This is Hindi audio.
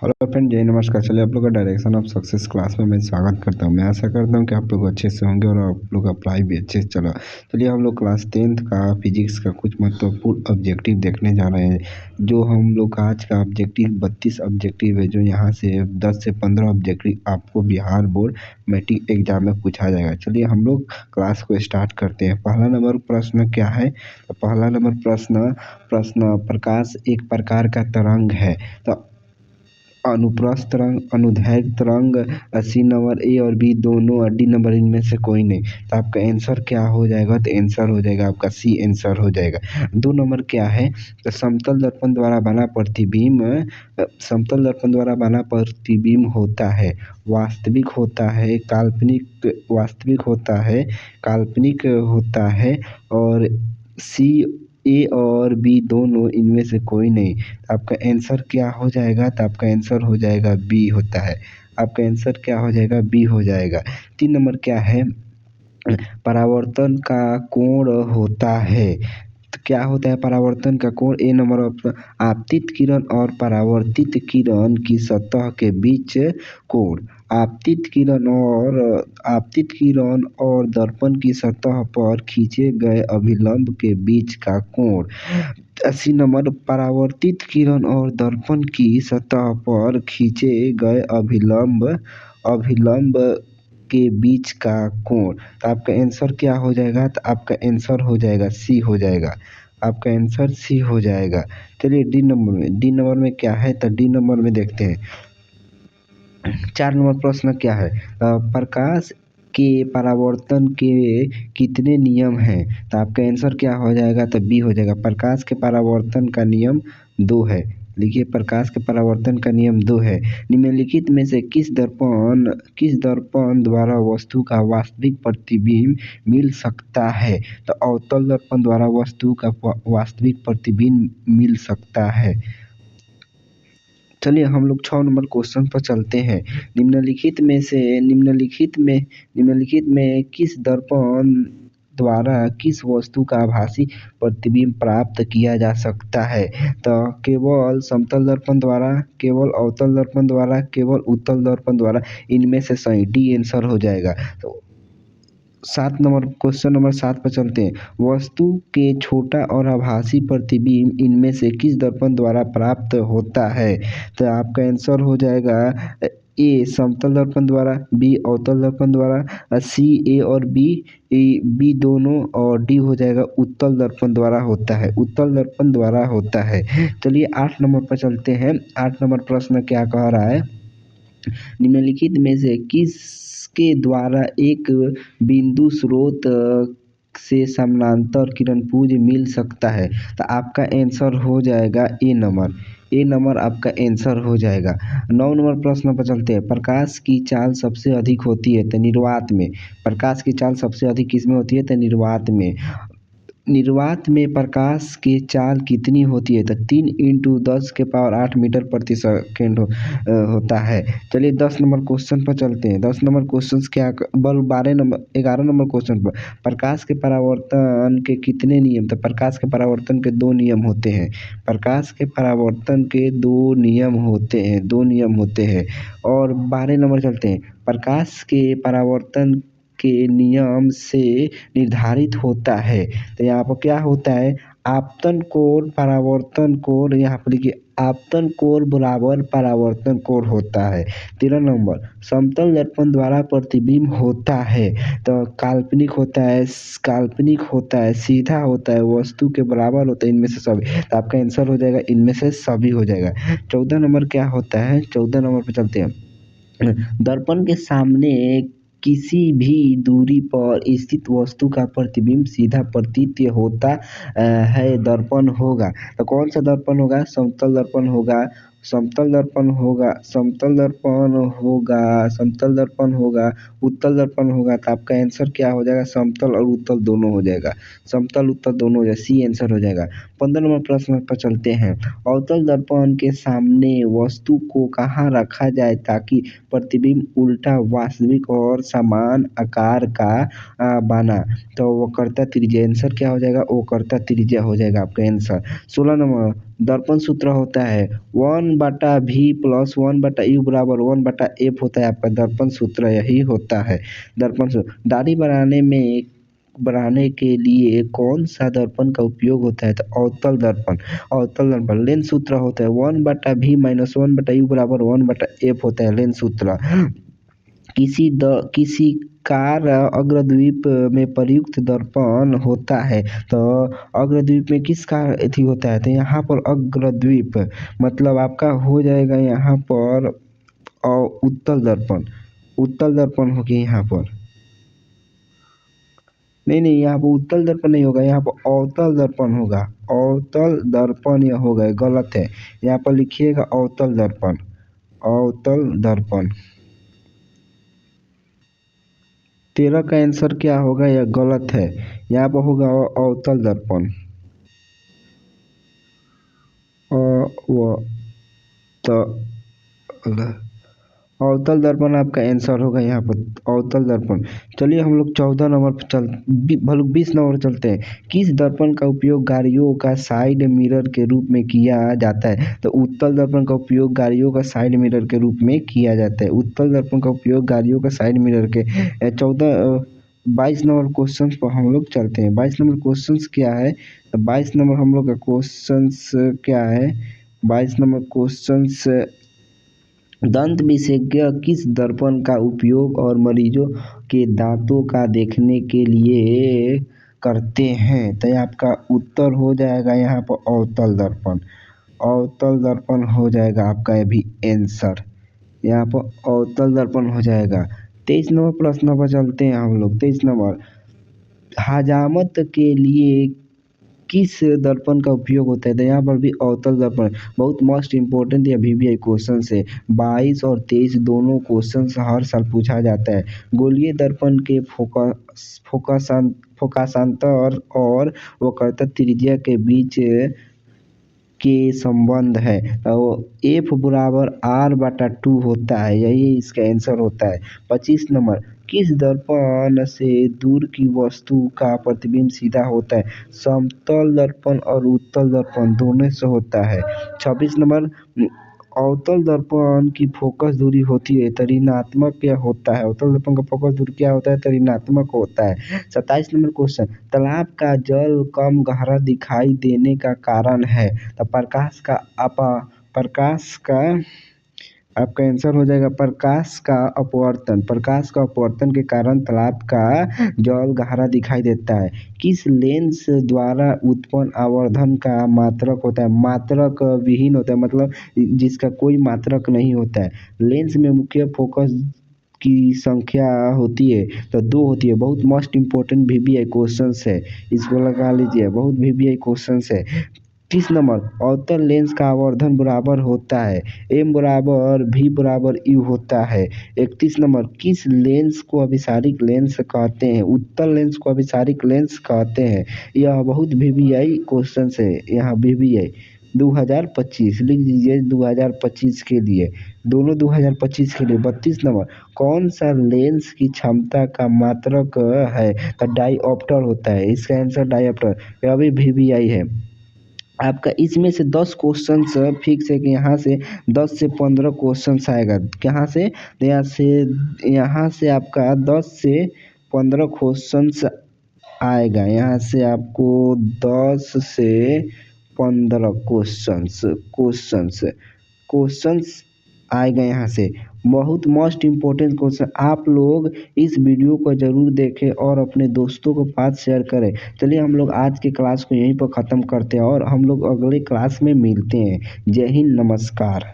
हेलो फ्रेंड, जय नमस्कार। चलिए आप लोग का डायरेक्शन ऑफ सक्सेस क्लास में मैं स्वागत करता हूं। मैं आशा करता हूं कि आप लोग अच्छे से होंगे और आप लोग का पढ़ाई भी अच्छे से चला। चलिए हम लोग क्लास 10th का फिजिक्स का कुछ महत्वपूर्ण ऑब्जेक्टिव देखने जा रहे हैं। जो हम लोग का आज का ऑब्जेक्टिव 32 ऑब्जेक्टिव है, जो यहाँ से 10 से 15 ऑब्जेक्टिव आपको बिहार बोर्ड मैट्रिक एग्जाम में पूछा जाएगा। चलिए हम लोग क्लास को स्टार्ट करते हैं। पहला नंबर प्रश्न क्या है? तो पहला नंबर प्रश्न प्रकाश एक प्रकार का तरंग है। तो अनुप्रस्थ तरंग, अनुदैर्घ्य तरंग, सी नंबर ए और बी दोनों, डी नंबर इनमें से कोई नहीं। तो आपका आंसर क्या हो जाएगा? तो आंसर हो जाएगा आपका सी आंसर हो जाएगा। 2 नंबर क्या है? तो समतल दर्पण द्वारा बना प्रतिबिंब, समतल दर्पण द्वारा बना प्रतिबिंब होता है, वास्तविक होता है, वास्तविक होता है, काल्पनिक होता है और सी ए और बी दोनों इनमें से कोई नहीं। आपका आंसर क्या हो जाएगा? तो आपका आंसर हो जाएगा बी होता है। आपका आंसर क्या हो जाएगा? बी हो जाएगा। 3 नंबर क्या है? परावर्तन का कोण होता है। तो क्या होता है परावर्तन का कोण? ए नंबर ऑप्शन, आपतित किरण और परावर्तित किरण की सतह के बीच कोण। आपतित किरण और दर्पण की सतह पर खींचे गए अभिलंब के बीच का कोण। 80 नंबर, परावर्तित किरण और दर्पण की सतह पर खींचे गए अभिलंब के बीच का कोण। तो आपका आंसर क्या हो जाएगा? तो आपका आंसर हो जाएगा सी हो जाएगा। आपका आंसर सी हो जाएगा। चलिए डी नंबर में क्या है? तो डी नंबर में देखते हैं। 4 नंबर प्रश्न क्या है? प्रकाश के परावर्तन के कितने नियम हैं? तो आपका आंसर क्या हो जाएगा? तो बी हो जाएगा। प्रकाश के परावर्तन का नियम 2 है। लिखिए, प्रकाश के परावर्तन का नियम 2 है। निम्नलिखित में से किस दर्पण द्वारा वस्तु का वास्तविक प्रतिबिंब मिल सकता है? तो अवतल दर्पण द्वारा वस्तु का वास्तविक प्रतिबिंब मिल सकता है। चलिए हम लोग 6 नंबर क्वेश्चन पर चलते हैं। निम्नलिखित में किस दर्पण द्वारा किस वस्तु का आभासी प्रतिबिंब प्राप्त किया जा सकता है? तो केवल समतल दर्पण द्वारा, केवल अवतल दर्पण द्वारा, केवल उत्तल दर्पण द्वारा, इनमें से सही डी आंसर हो जाएगा। तो 7 नंबर क्वेश्चन नंबर 7 पर चलते हैं। वस्तु के छोटा और आभासी प्रतिबिंब इनमें से किस दर्पण द्वारा प्राप्त होता है? तो आपका आंसर हो जाएगा ए समतल दर्पण द्वारा, बी अवतल दर्पण द्वारा, सी ए और बी दोनों और डी हो जाएगा उत्तल दर्पण द्वारा होता है, उत्तल दर्पण द्वारा होता है। चलिए 8 नंबर पर चलते हैं। 8 नंबर प्रश्न क्या कह रहा है? निम्नलिखित में से किसके द्वारा एक बिंदु स्रोत से समानांतर किरणपुंज मिल सकता है? तो आपका आंसर हो जाएगा ए नंबर आपका आंसर हो जाएगा। 9 नंबर प्रश्न पर चलते हैं। प्रकाश की चाल सबसे अधिक होती है तो निर्वात में। प्रकाश की चाल सबसे अधिक किसमें होती है? तो निर्वात में प्रकाश की चाल कितनी होती है? तो 3 × 10⁸ मीटर प्रति सेकेंड होता है। चलिए 10 नंबर क्वेश्चन पर चलते हैं। 10 नंबर क्वेश्चन क्या? 11 नंबर क्वेश्चन पर प्रकाश के परावर्तन के कितने नियम? तो प्रकाश के परावर्तन के 2 नियम होते हैं। प्रकाश के परावर्तन के 2 नियम होते हैं। और 12 नंबर चलते हैं। प्रकाश के परावर्तन के नियम से निर्धारित होता है। तो यहाँ पर क्या होता है? आपतन कोण, परावर्तन कोण, यहाँ पर लिखिए आपतन कोण बराबर परावर्तन कोण होता है। 13 नंबर, समतल दर्पण द्वारा प्रतिबिंब होता है तो काल्पनिक होता है, सीधा होता है, वस्तु के बराबर होता है, इनमें से सभी। तो आपका आंसर हो जाएगा इनमें से सभी हो जाएगा। 14 नंबर क्या होता है? 14 नंबर पे चलते हैं। दर्पण के सामने किसी भी दूरी पर स्थित वस्तु का प्रतिबिंब सीधा प्रतीत होता है दर्पण होगा। तो कौन सा दर्पण होगा? समतल दर्पण होगा, उत्तल दर्पण होगा। तो आपका आंसर क्या हो जाएगा? समतल और उत्तल दोनों हो जाएगा, समतल उत्तल दोनों हो जाएगा, सी आंसर हो जाएगा। 15 नंबर प्रश्न पर चलते हैं। अवतल दर्पण के सामने वस्तु को कहाँ रखा जाए ताकि प्रतिबिंब उल्टा, वास्तविक और समान आकार का बना? तो वक्रता त्रिज्या, आंसर क्या हो जाएगा? वक्रता त्रिज्या हो जाएगा आपका आंसर। 16 नंबर, दर्पण सूत्र होता है 1/v प्लस 1/u बराबर 1/f होता है आपका दर्पण सूत्र यही होता है दर्पण सूत्र। दाढ़ी बढ़ाने के लिए कौन सा दर्पण का उपयोग होता है तो अवतल दर्पण। लेंस सूत्र होता है 1/v माइनस 1/u बराबर 1/f होता है लेंस सूत्र। किसी कार अग्रद्वीप में प्रयुक्त दर्पण होता है तो अग्रद्वीप में किस कार अथी होता है तो यहाँ पर अग्रद्वीप मतलब आपका हो जाएगा यहाँ पर उत्तल दर्पण हो गया यहाँ पर। नहीं यहाँ पर उत्तल दर्पण नहीं होगा, यहाँ पर अवतल दर्पण होगा। अवतल दर्पण यह होगा, गलत है। यहाँ पर लिखिएगा अवतल दर्पण। 13 का आंसर क्या होगा, यह गलत है। यहाँ पर होगा अवतल दर्पण। अवतल दर्पण आपका आंसर होगा यहाँ पर अवतल दर्पण। चलिए हम लोग 14 नंबर पर 20 नंबर चलते हैं। किस दर्पण का उपयोग गाड़ियों का साइड मिरर के रूप में किया जाता है तो उत्तल दर्पण का उपयोग गाड़ियों का साइड मिरर के रूप में किया जाता है। उत्तल दर्पण का उपयोग गाड़ियों का साइड मिरर के 22 नंबर क्वेश्चन पर हम लोग चलते हैं। 22 नंबर क्वेश्चन क्या है तो 22 नंबर हम लोग का क्वेश्चन क्या है 22 नंबर क्वेश्चन दंत विशेषज्ञ किस दर्पण का उपयोग और मरीजों के दांतों का देखने के लिए करते हैं तो आपका उत्तर हो जाएगा यहाँ पर अवतल दर्पण हो जाएगा आपका ये भी आंसर। यहाँ पर अवतल दर्पण हो जाएगा। 23 नंबर प्रश्न पर चलते हैं हम लोग। 23 नंबर हजामत के लिए किस दर्पण का उपयोग होता है तो यहाँ पर भी अवतल दर्पण बहुत मोस्ट इम्पोर्टेंट या VVI क्वेश्चन है। 22 और 23 दोनों क्वेश्चन हर साल पूछा जाता है। गोलीय दर्पण के फोकासांतर और वक्रता त्रिज्या के बीच के संबंध है F बराबर R/2 होता है, यही इसका आंसर होता है। 25 नंबर किस दर्पण से दूर की वस्तु का प्रतिबिंब सीधा होता है समतल दर्पण और उत्तल दर्पण दोनों से होता है। 26 नंबर अवतल दर्पण की फोकस दूरी होती है तो ऋणात्मक क्या होता है अवतल दर्पण का फोकस दूरी क्या होता है तो ऋणात्मक होता है। 27 नंबर क्वेश्चन तालाब का जल कम गहरा दिखाई देने का कारण है तो प्रकाश का आपका आंसर हो जाएगा प्रकाश का अपवर्तन के कारण तालाब का जल गहरा दिखाई देता है। किस लेंस द्वारा उत्पन्न आवर्धन का मात्रक होता है मात्रक विहीन होता है मतलब जिसका कोई मात्रक नहीं होता है। लेंस में मुख्य फोकस की संख्या होती है तो 2 होती है। बहुत मोस्ट इम्पोर्टेंट VVI क्वेश्चन है, इसको लगा लीजिए, बहुत VVI क्वेश्चन है। 30 नंबर अवतल लेंस का आवर्धन बराबर होता है M बराबर V बराबर U होता है। 31 नंबर किस लेंस को अभिसारिक लेंस कहते हैं उत्तल लेंस को अभिसारिक लेंस कहते हैं। यह बहुत VVI क्वेश्चन है। यहाँ VVI 2025 लिख दीजिए 2025 के लिए, दोनों 2025 के लिए। 32 नंबर कौन सा लेंस की क्षमता का मात्रक है तो डाईऑप्टर होता है, इसका आंसर डाईऑप्टर, यह भी VVI है आपका। इसमें से 10 क्वेश्चन फिक्स है कि यहाँ से 10 से 15 क्वेश्चन आएगा। कहाँ से तो यहाँ से आपका 10 से 15 क्वेश्चन आएगा। यहाँ से आपको 10 से 15 क्वेश्चंस आएगा यहाँ से। बहुत मोस्ट इम्पोर्टेंट क्वेश्चन, आप लोग इस वीडियो को ज़रूर देखें और अपने दोस्तों को पास शेयर करें। चलिए हम लोग आज के क्लास को यहीं पर ख़त्म करते हैं और हम लोग अगले क्लास में मिलते हैं। जय हिंद, नमस्कार।